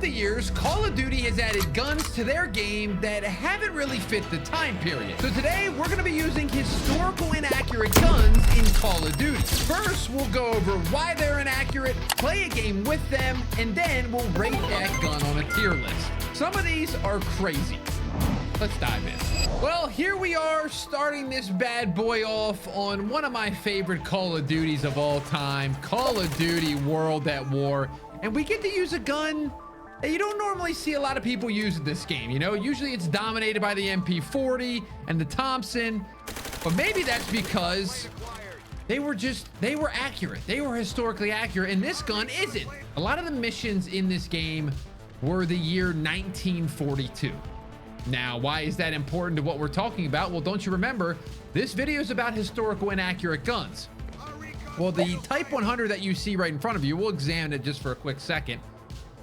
Throughout the years, Call of Duty has added guns to their game that haven't really fit the time period. So today, we're going to be using historical inaccurate guns in Call of Duty. First, we'll go over why they're inaccurate, play a game with them, and then we'll rate that gun on a tier list. Some of these are crazy. Let's dive in. Well, here we are starting this bad boy off on one of my favorite Call of Duties of all time, Call of Duty World at War. And we get to use a gun that you don't normally see a lot of people use in this game. You know, usually it's dominated by the MP40 and the Thompson, but maybe that's because they were accurate. They were historically accurate, and this gun isn't. A lot of the missions in this game were the year 1942. Now, why is that important to what we're talking about? Well, don't you remember, this video is about historical inaccurate guns. Well, the Type 100 that you see right in front of you, we'll examine it just for a quick second.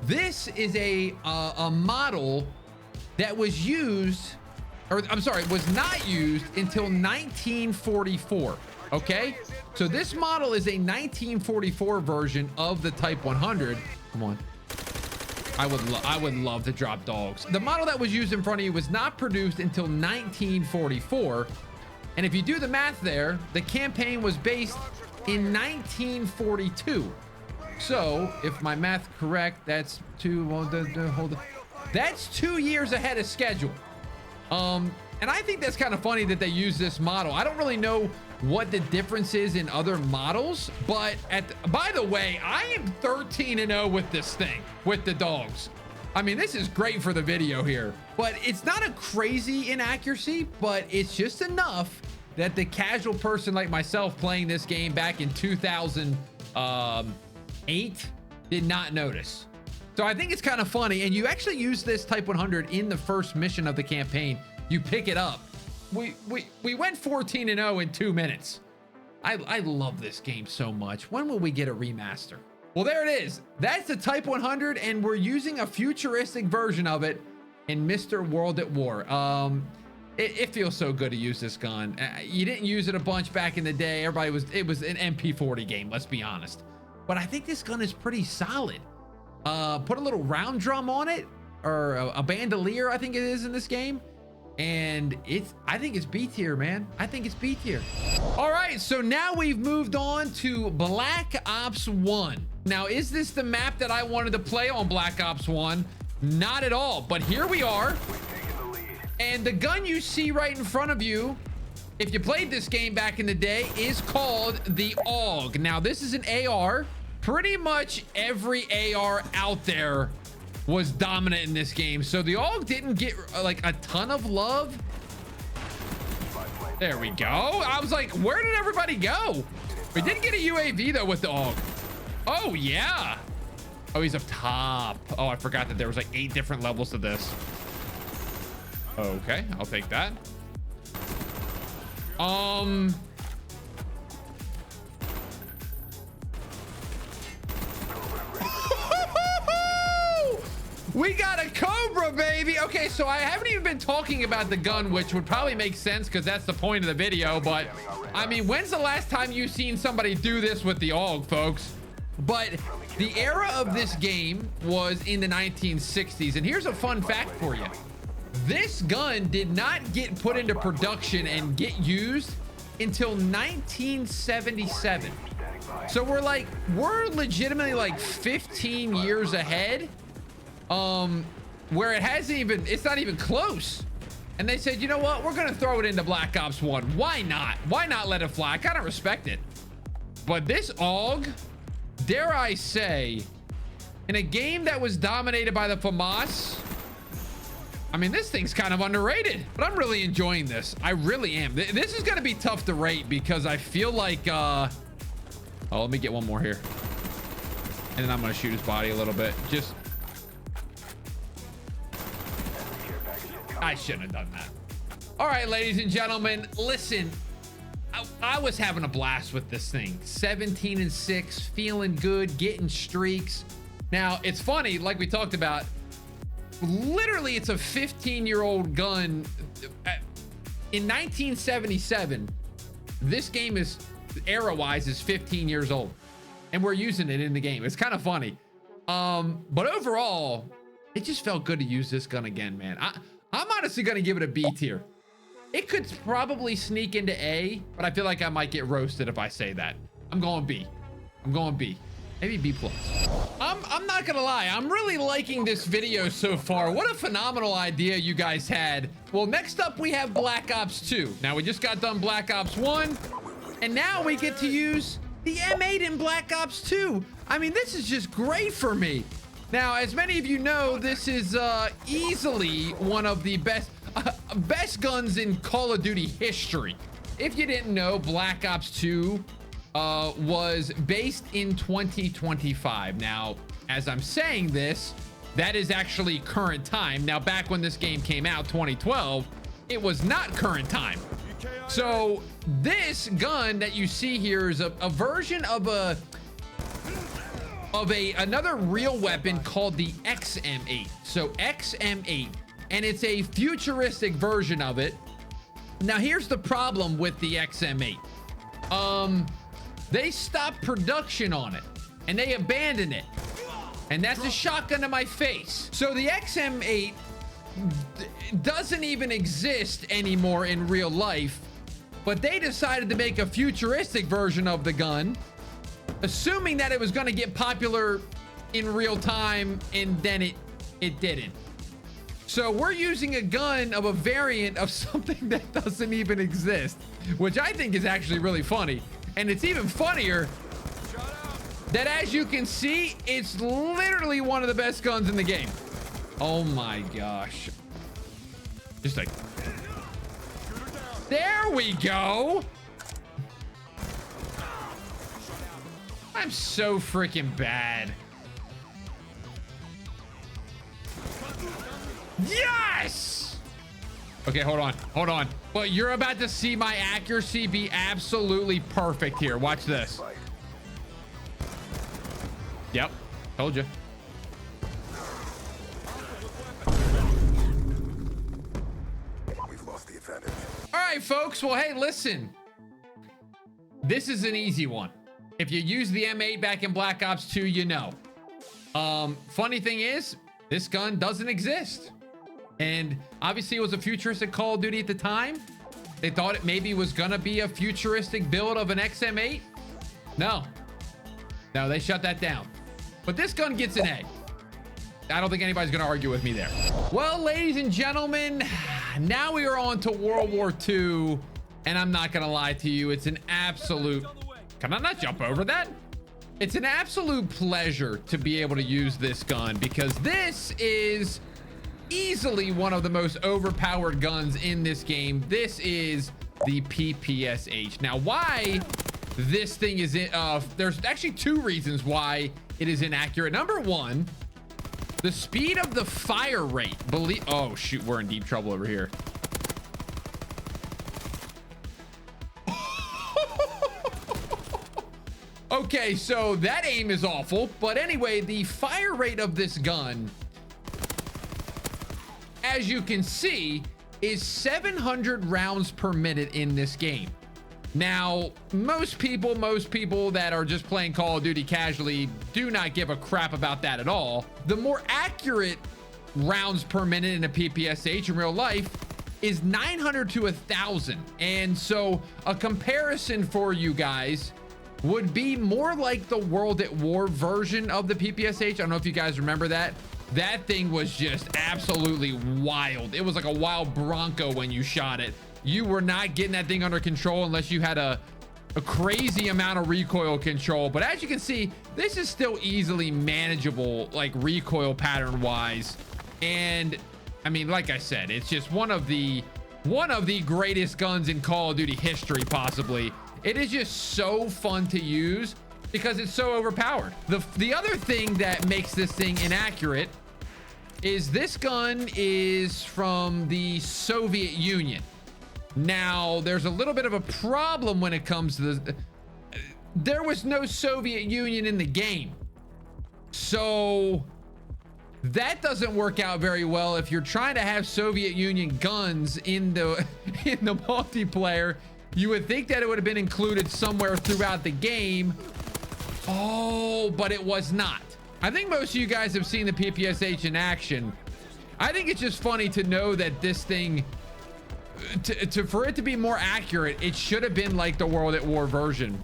This is a model that was used, or I'm sorry, was not used until 1944, okay? So this model is a 1944 version of the Type 100. Come on. I would love to drop dogs. The model that was used in front of you was not produced until 1944. And if you do the math there, the campaign was based in 1942. So if my math correct, that's that's 2 years ahead of schedule. And I think that's kind of funny that they use this model. I don't really know what the difference is in other models, but by the way, I am 13-0 with this thing, with the dogs. I mean, this is great for the video here, but it's not a crazy inaccuracy, but it's just enough that the casual person like myself playing this game back in 2008 did not notice. So I think it's kind of funny, and you actually use this Type 100 in the first mission of the campaign. You pick it up. We went 14-0 in 2 minutes. I love this game so much. When will we get a remaster? Well, there it is. That's the Type 100, and we're using a futuristic version of it in Mr. World at War. It feels so good to use this gun. You didn't use it a bunch back in the day. It was an MP40 game, let's be honest. But I think this gun is pretty solid. Put a little round drum on it, or a bandolier, I think it is in this game. And I think it's B tier, man. I think it's B tier. All right, so now we've moved on to Black Ops 1. Now, is this the map that I wanted to play on Black Ops 1? Not at all, but here we are. And the gun you see right in front of you, if you played this game back in the day, is called the AUG. Now, this is an AR. Pretty much every AR out there was dominant in this game, so the AUG didn't get like a ton of love. There we go. I was like, where did everybody go? We did get a UAV though with the AUG. Oh yeah. Oh, he's up top. Oh, I forgot that there was like 8 different levels to this. Okay, I'll take that. We got a Cobra, baby. Okay, so I haven't even been talking about the gun, which would probably make sense because that's the point of the video. But I mean, when's the last time you've seen somebody do this with the AUG, folks? But the era of this game was in the 1960s. And here's a fun fact for you. This gun did not get put into production and get used until 1977. So we're legitimately like 15 years ahead. Where it's not even close. And they said, you know what? We're going to throw it into Black Ops 1. Why not? Why not let it fly? I kind of respect it. But this AUG, dare I say, in a game that was dominated by the FAMAS, I mean, this thing's kind of underrated, but I'm really enjoying this. I really am. This is going to be tough to rate because I feel like, oh, let me get one more here. And then I'm going to shoot his body a little bit. I shouldn't have done that. All right, ladies and gentlemen, listen, I was having a blast with this thing. 17-6, feeling good, getting streaks. Now, it's funny, like we talked about, literally it's a 15-year-old gun. In 1977, this game is, era-wise, is 15 years old. And we're using it in the game. It's kind of funny. But overall, It just felt good to use this gun again, man. I'm honestly going to give it a B tier. It could probably sneak into A, but I feel like I might get roasted if I say that. I'm going B. I'm going B. Maybe B+. I'm not gonna lie, I'm really liking this video so far. What a phenomenal idea you guys had. Well, next up we have Black Ops 2. Now we just got done Black Ops 1, and now we get to use the M8 in Black Ops 2. I mean, this is just great for me. Now, as many of you know, this is easily one of the best guns in Call of Duty history. If you didn't know, Black Ops 2 was based in 2025. Now, as I'm saying this, that is actually current time. Now, back when this game came out, 2012, it was not current time. So this gun that you see here is a version of another real weapon called the XM8. So XM8, and it's a futuristic version of it. Now, here's the problem with the XM8. They stopped production on it and they abandoned it. And that's a shotgun to my face. So the XM8 doesn't even exist anymore in real life, but they decided to make a futuristic version of the gun, assuming that it was going to get popular in real time, and then it didn't. So we're using a gun of a variant of something that doesn't even exist, which I think is actually really funny. And it's even funnier that, as you can see, it's literally one of the best guns in the game. Oh my gosh. Just like, there we go. I'm so freaking bad. Yes! Okay, hold on. But you're about to see my accuracy be absolutely perfect here. Watch this. Yep, told you. We've lost the advantage. All right, folks. Well, hey, listen. This is an easy one. If you use the M8 back in Black Ops 2, you know. Funny thing is, this gun doesn't exist. And obviously it was a futuristic Call of Duty at the time. They thought it maybe was gonna be a futuristic build of an XM8. No, they shut that down. But this gun gets an A. I don't think anybody's gonna argue with me there. Well, ladies and gentlemen, now we are on to World War II. And I'm not gonna lie to you, it's an absolute... Can I not jump over that? It's an absolute pleasure to be able to use this gun, because this is easily one of the most overpowered guns in this game. This is the PPSH. Now, why this thing is in, there's actually two reasons why it is inaccurate. Number one, the speed of the fire rate. Oh shoot, we're in deep trouble over here. Okay, so that aim is awful, but anyway, the fire rate of this gun, as you can see, is 700 rounds per minute in this game. Now, most people that are just playing Call of Duty casually do not give a crap about that at all. The more accurate rounds per minute in a PPSH in real life is 900 to 1,000. And so a comparison for you guys would be more like the World at War version of the PPSH. I don't know if you guys remember that. That thing was just absolutely wild. It was like a wild Bronco when you shot it. You were not getting that thing under control unless you had a crazy amount of recoil control. But as you can see, this is still easily manageable, like recoil pattern wise. And I mean, like I said, it's just one of the greatest guns in Call of Duty history, possibly. It is just so fun to use because it's so overpowered. The other thing that makes this thing inaccurate is this gun is from the Soviet Union. Now, there's a little bit of a problem when it comes to this. There was no Soviet Union in the game. So that doesn't work out very well if you're trying to have Soviet Union guns in the multiplayer. You would think that it would have been included somewhere throughout the game. Oh, but it was not. I think most of you guys have seen the PPSH in action. I think it's just funny to know that this thing, for it to be more accurate, it should have been like the World at War version.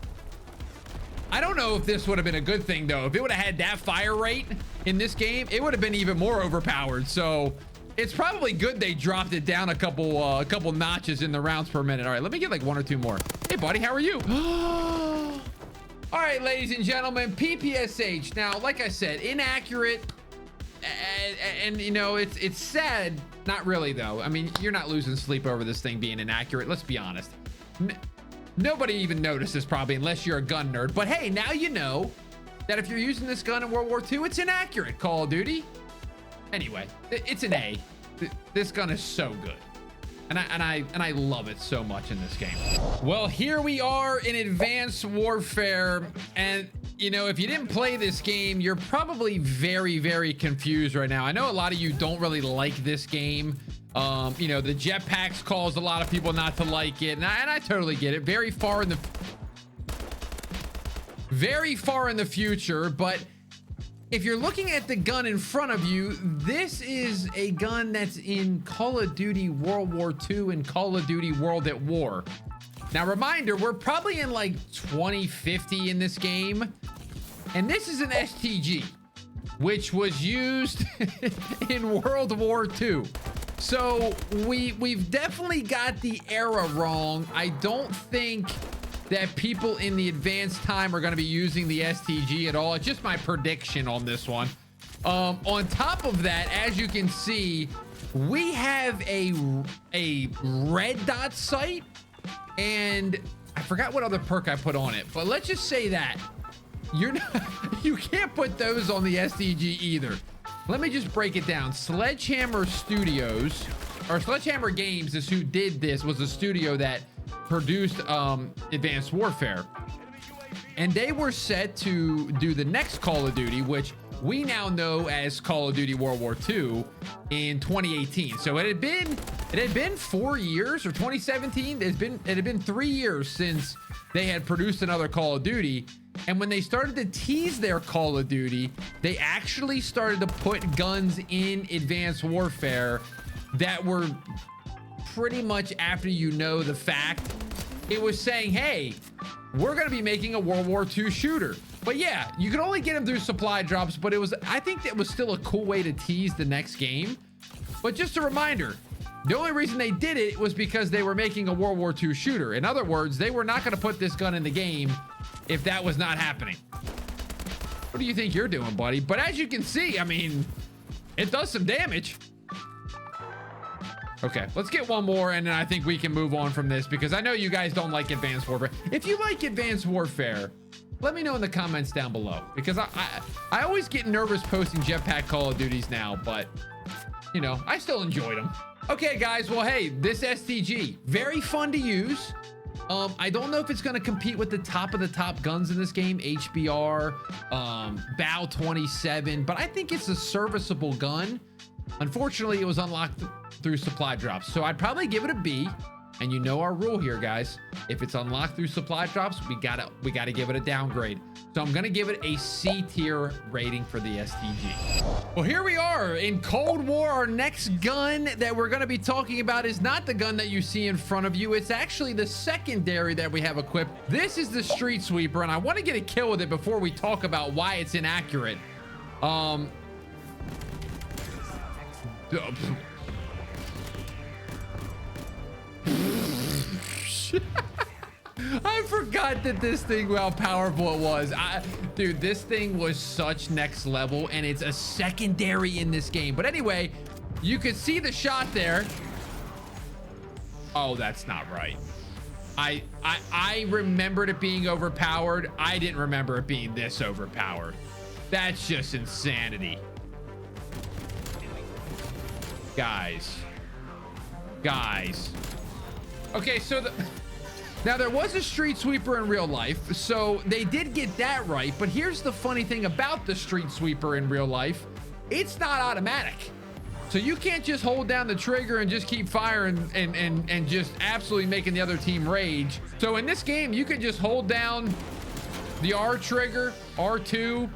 I don't know if this would have been a good thing though. If it would have had that fire rate in this game, it would have been even more overpowered. So it's probably good they dropped it down a couple notches in the rounds per minute. All right, let me get like 1 or 2 more. Hey buddy, how are you? All right, ladies and gentlemen, PPSH. Now, like I said, inaccurate, and you know, it's sad. Not really though. I mean, you're not losing sleep over this thing being inaccurate. Let's be honest. Nobody even notices probably unless you're a gun nerd. But hey, now you know that if you're using this gun in World War II, it's inaccurate, Call of Duty. Anyway, it's an A. This gun is so good. And I love it so much in this game. Well, here we are in Advanced Warfare. And, you know, if you didn't play this game, you're probably very, very confused right now. I know a lot of you don't really like this game. You know, the jetpacks caused a lot of people not to like it. And I totally get it. Very far in the future. But if you're looking at the gun in front of you, this is a gun that's in Call of Duty World War II and Call of Duty World at War. Now, reminder, we're probably in like 2050 in this game. And this is an STG, which was used in World War II. So we've definitely got the era wrong. I don't think that people in the advanced time are going to be using the STG at all. It's just my prediction on this one. On top of that, as you can see, we have a red dot sight, and I forgot what other perk I put on it, but let's just say that you can't put those on the STG either. Let me just break it down. Sledgehammer Studios, or Sledgehammer Games is who did this, was a studio that produced Advanced Warfare, and they were set to do the next Call of Duty, which we now know as Call of Duty World War II, in 2018. So it had been 4 years, or 2017. It had been 3 years since they had produced another Call of Duty. And when they started to tease their Call of Duty, they actually started to put guns in Advanced Warfare that were pretty much after you know the fact. It was saying, hey, we're going to be making a World War II shooter. But yeah, you could only get them through supply drops, but I think that was still a cool way to tease the next game. But just a reminder, the only reason they did it was because they were making a World War II shooter. In other words, they were not going to put this gun in the game if that was not happening. What do you think you're doing, buddy? But as you can see, I mean, it does some damage. Okay, let's get one more, and then I think we can move on from this, because I know you guys don't like Advanced Warfare. If you like Advanced Warfare, let me know in the comments down below, because I always get nervous posting jetpack Call of Duties now, but, you know, I still enjoyed them. Okay, guys, well, hey, this STG, very fun to use. I don't know if it's going to compete with the top of the top guns in this game, HBR, BAU 27, but I think it's a serviceable gun. Unfortunately, it was unlocked through supply drops, so I'd probably give it a B. And you know our rule here, guys. If it's unlocked through supply drops, we gotta give it a downgrade. So I'm gonna give it a C tier rating for the STG. Well, here we are in Cold War. Our next gun that we're gonna be talking about is not the gun that you see in front of you. It's actually the secondary that we have equipped. This is the Street Sweeper, and I want to get a kill with it before we talk about why it's inaccurate. I forgot that this thing, how powerful it was. Dude, this thing was such next level, and it's a secondary in this game. But anyway, you could see the shot there. Oh, that's not right. I remembered it being overpowered. I didn't remember it being this overpowered. That's just insanity. Guys. Okay, so now there was a Street Sweeper in real life, so they did get that right. But here's the funny thing about the Street Sweeper in real life. It's not automatic. So you can't just hold down the trigger and just keep firing and just absolutely making the other team rage. So in this game, you can just hold down the R trigger, R2,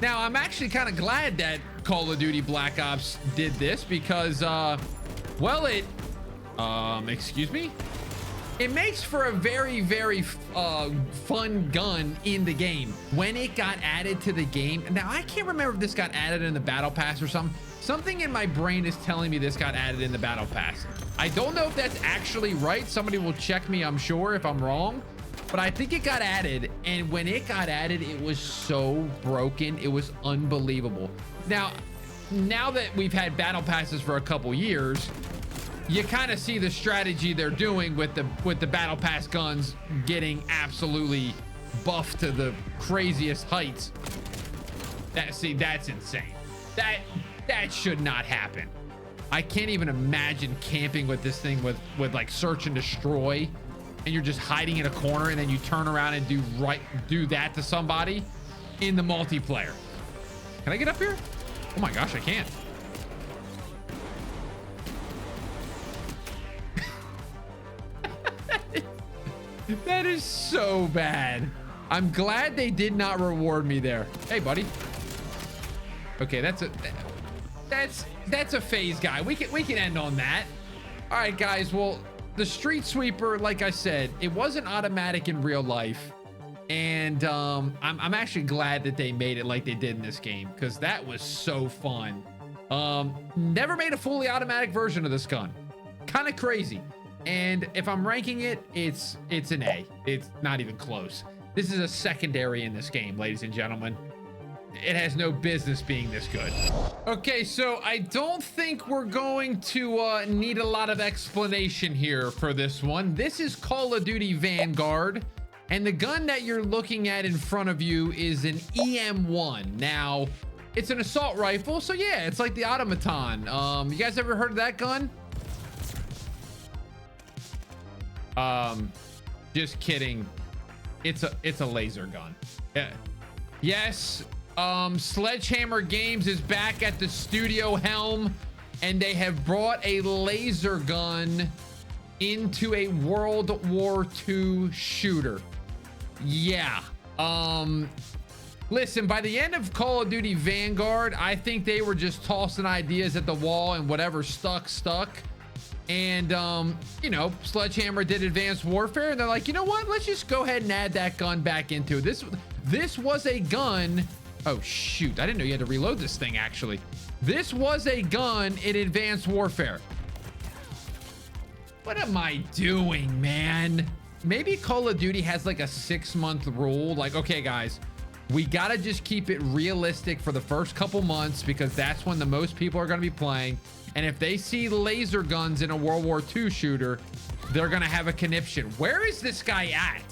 Now, I'm actually kind of glad that Call of Duty Black Ops did this because, well, excuse me? It makes for a very, very fun gun in the game when it got added to the game. Now, I can't remember if this got added in the Battle Pass or something. Something in my brain is telling me this got added in the Battle Pass. I don't know if that's actually right. Somebody will check me, I'm sure, if I'm wrong. But I think it got added, and when it got added, it was so broken. It was unbelievable. Now that we've had Battle Passes for a couple years, you kind of see the strategy they're doing with the Battle Pass guns getting absolutely buffed to the craziest heights. That's insane. That should not happen. I can't even imagine camping with this thing with like search and destroy, and you're just hiding in a corner, and then you turn around and do that to somebody in the multiplayer. Can I get up here? Oh my gosh, I can't. That is so bad. I'm glad they did not reward me there. Hey, buddy. Okay, that's a phase guy. We can end on that. All right, guys. Well, the street sweeper, like I said, it wasn't automatic in real life, and I'm actually glad that they made it like they did in this game, because that was so fun. Never made a fully automatic version of this gun. Kind of crazy. And if I'm ranking it, it's an A. It's not even close. This is a secondary in this game, ladies and gentlemen. It has no business being this good. Okay, so I don't think we're going to need a lot of explanation here for this one. This is Call of Duty Vanguard, and the gun that you're looking at in front of you is an EM1. Now, it's an assault rifle, so yeah, it's like the automaton. You guys ever heard of that gun? Just kidding. It's a laser gun. Yeah. Yes. Sledgehammer Games is back at the studio helm, and they have brought a laser gun into a World War II shooter. Yeah. Listen, by the end of Call of Duty Vanguard, I think they were just tossing ideas at the wall, and whatever stuck. And you know, Sledgehammer did Advanced Warfare, and they're like, you know what, let's just go ahead and add that gun back into it. This was a gun. Oh shoot, I didn't know you had to reload this thing. Actually, this was a gun in Advanced Warfare. What am I doing, man? Maybe Call of Duty has like a 6-month rule, like, okay guys, we gotta just keep it realistic for the first couple months, because that's when the most people are gonna be playing. And if they see laser guns in a World War II shooter, they're gonna have a conniption. Where is this guy at?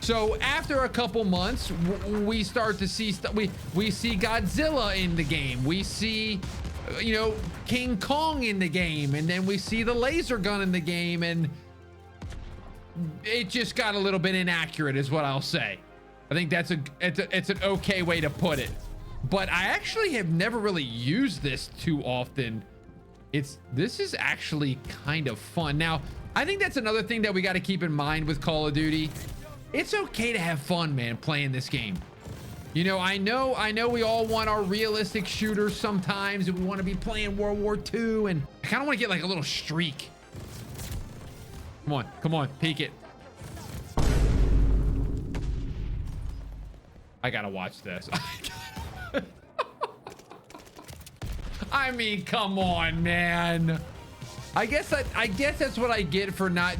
So after a couple months, we start to see stuff. We see Godzilla in the game. We see, you know, King Kong in the game, and then we see the laser gun in the game, and it just got a little bit inaccurate, is what I'll say. I think that's it's an okay way to put it. But I actually have never really used this too often. This is actually kind of fun. Now, I think that's another thing that we got to keep in mind with Call of Duty. It's okay to have fun, man, playing this game. You know, I know we all want our realistic shooters sometimes, and we want to be playing World War II, and I kind of want to get like a little streak. Come on, peek it. I gotta watch this. I mean, come on, man. I guess that's what I get for not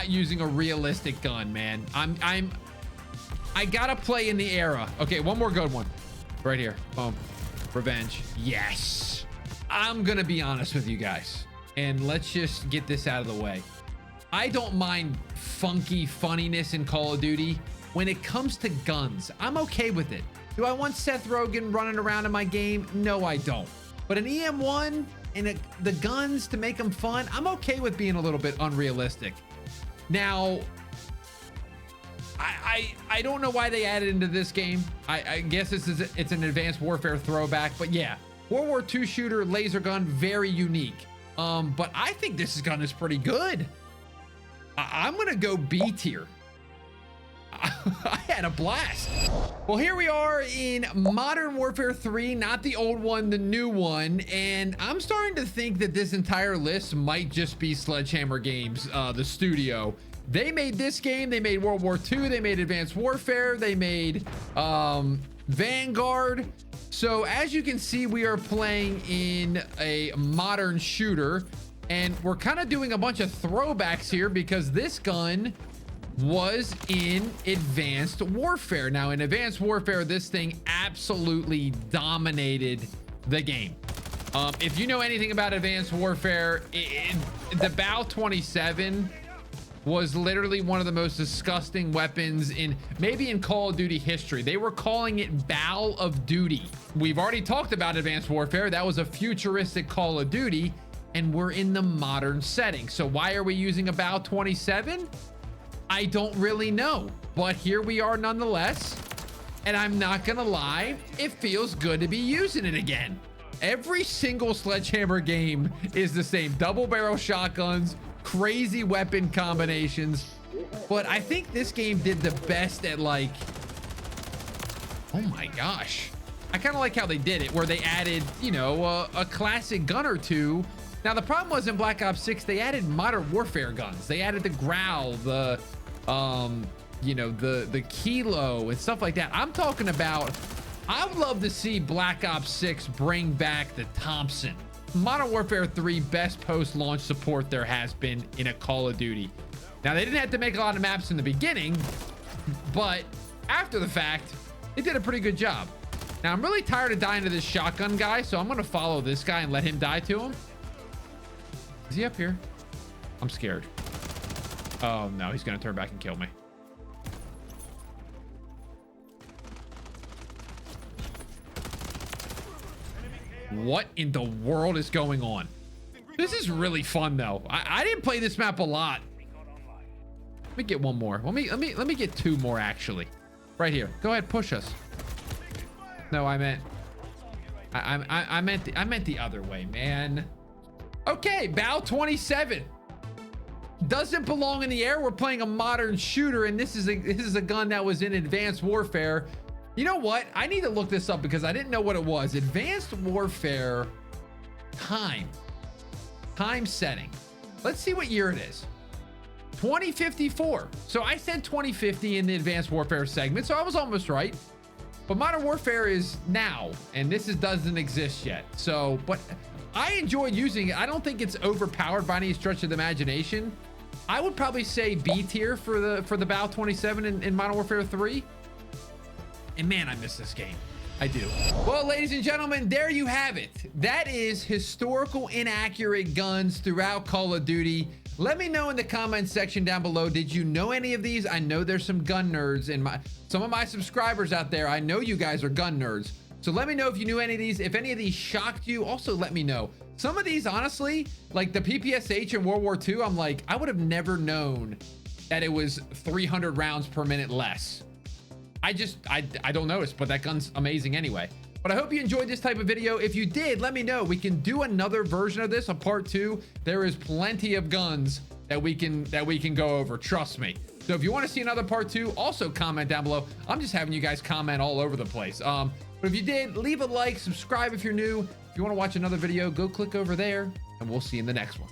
using a realistic gun, man. I gotta play in the era. Okay, one more good one. Right here. Boom. Revenge. Yes. I'm gonna be honest with you guys, and let's just get this out of the way. I don't mind funky funniness in Call of Duty. When it comes to guns, I'm okay with it. Do I want Seth Rogen running around in my game? No, I don't. But an EM1 and the guns to make them fun, I'm okay with being a little bit unrealistic. Now, I don't know why they added into this game. I guess it's an Advanced Warfare throwback, but yeah, World War II shooter, laser gun, very unique. But I think this gun is pretty good. I'm gonna go B tier. I had a blast. Well, here we are in Modern Warfare 3, not the old one, the new one. And I'm starting to think that this entire list might just be Sledgehammer Games, the studio. They made this game. They made World War II. They made Advanced Warfare. They made Vanguard. So as you can see, we are playing in a modern shooter. And we're kind of doing a bunch of throwbacks here because this gun was in Advanced Warfare. Now, in Advanced Warfare, this thing absolutely dominated the game. If you know anything about Advanced Warfare, the BAU 27 was literally one of the most disgusting weapons in maybe in Call of Duty history. They were calling it BAU of Duty. We've already talked about Advanced Warfare. That was a futuristic Call of Duty, and we're in the modern setting. So why are we using a BAU 27? I don't really know, but here we are nonetheless. And I'm not gonna lie, it feels good to be using it again. Every single Sledgehammer game is the same. Double barrel shotguns, crazy weapon combinations. But I think this game did the best at, like, oh my gosh. I kind of like how they did it, where they added, you know, a classic gun or two. Now, the problem was in Black Ops 6, they added Modern Warfare guns. They added the Growl, the you know, the Kilo and stuff like that. I'm talking about, I would love to see Black Ops 6 bring back the Thompson. Modern Warfare 3, best post-launch support there has been in a Call of Duty. Now, they didn't have to make a lot of maps in the beginning, but after the fact, they did a pretty good job. Now, I'm really tired of dying to this shotgun guy, so I'm going to follow this guy and let him die to him. Is he up here? I'm scared. Oh, no, he's going to turn back and kill me. What in the world is going on? This is really fun, though. I didn't play this map a lot. Let me get one more. Let me get two more, actually. Right here. Go ahead, push us. No, I meant the other way, man. Okay, BAU 27 doesn't belong in the air. We're playing a modern shooter, and this is a gun that was in Advanced Warfare. You know what? I need to look this up because I didn't know what it was. Advanced Warfare time setting. Let's see what year it is. 2054. So I said 2050 in the Advanced Warfare segment, so I was almost right. But Modern Warfare is now, and this doesn't exist yet. So, but I enjoyed using it. I don't think it's overpowered by any stretch of the imagination. I would probably say B tier for the BAU 27 in Modern Warfare 3. And man, I miss this game. I do. Well, ladies and gentlemen, there you have it. That is historical inaccurate guns throughout Call of Duty. Let me know in the comments section down below. Did you know any of these? I know there's some gun nerds and some of my subscribers out there. I know you guys are gun nerds. So let me know if you knew any of these. If any of these shocked you, also let me know. Some of these, honestly, like the PPSH in World War II, I'm like, I would have never known that it was 300 rounds per minute less. I don't notice, but that gun's amazing anyway. But I hope you enjoyed this type of video. If you did, let me know. We can do another version of this, a part 2. There is plenty of guns that we can go over. Trust me. So if you want to see another part 2, also comment down below. I'm just having you guys comment all over the place. But if you did, leave a like, subscribe if you're new. If you want to watch another video, go click over there, and we'll see you in the next one.